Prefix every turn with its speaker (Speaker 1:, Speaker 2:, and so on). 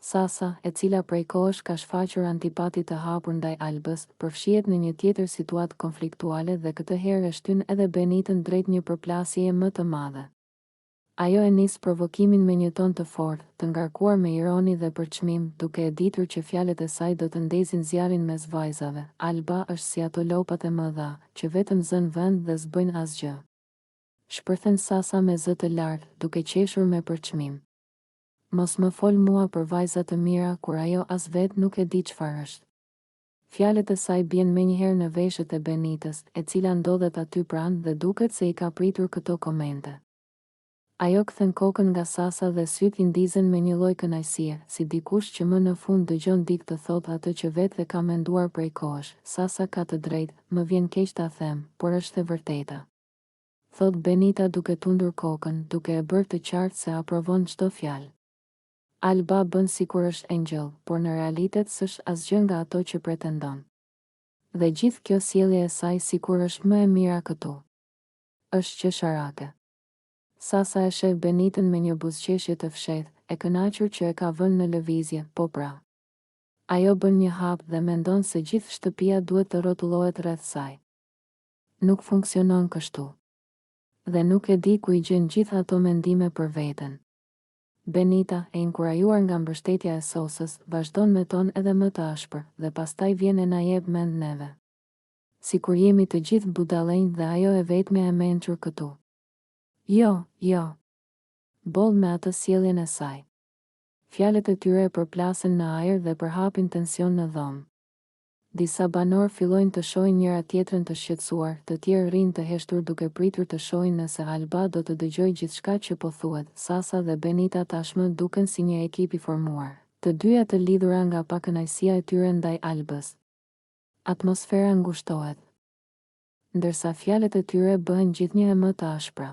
Speaker 1: Sasa, e cila prej kohësh ka shfaqur antipati të hapur ndaj Albës, përfshihet në një tjetër situatë konfliktuale dhe këtë herë e shtyn edhe Benitën drejt një përplasjeje më të madhe. Ajo e nis provokimin me një ton të fortë, të ngarkuar me ironi dhe përçmim, duke e ditur që fjalët e saj do të ndezin zjarrin mes vajzave. Alba është si ato lopat e mëdha, që vetëm zën vend dhe s'bëjnë asgjë. Shpërthen Sasa me zë të lartë, duke qeshur me përçmim. Mos më fol mua për vajza të mira kur ajo as vet nuk e di çfarë është. Fjalët e saj bien menjëherë në veshët e Benitës, e cila ndodhet aty pranë dhe duket se i ka pritur këto komente. Ajo kthen kokën nga Sasa dhe syt i ndizen me një lloj kënaqësie, si dikush që më në fund dëgjon dikë të thotë atë që vetë e ka menduar prej kohësh. Sasa ka të drejtë, më vjen keq ta them, por është e vërteta. Thot Benita duke tundur kokën, duke e bërë të qartë se aprovon çdo fjalë. Alba bën sikur është engjëll, por në realitet s'është asgjë nga ato që pretendon. Dhe gjithë kjo sjellje e saj sikur është më e mira këtu. Është qesharake. Sasa e sheh Benitën me një buzëqeshje të fshehtë, e kënaqur që e ka vënë në lëvizje, po pra. Ajo bën një hap dhe mendon se gjithë shtëpia duhet të rrotullohet rreth saj. Nuk funksionon kështu. Dhe nuk e di ku i gjen gjithë ato mendime për veten. Benita, e inkurajuar nga mbështetja e Sosës, vazhdon me ton edhe më të ashpër, dhe pastaj vjen e na jep mend neve. Sikur jemi të gjithë budallënj dhe ajo e vetmja e mençur këtu. Jo, jo. Boll me atë sjelljen e saj. Fjalët e tyre e përplasen në ajër dhe përhapin tension në dhomë. Disa banor fillojnë të shohin njëra tjetrën të shqetësuar, të tjerë rrinë të heshtur duke pritur të shohin nëse Alba do të dëgjojë gjithçka që po thuhet. Sasa dhe Benita tashmë duken si një ekip i formuar, të dyja të lidhura nga pakënaqësia e tyre ndaj Albës. Atmosfera ngushtohet, ndërsa fjalët e tyre bëhen gjithnjë më të ashpra.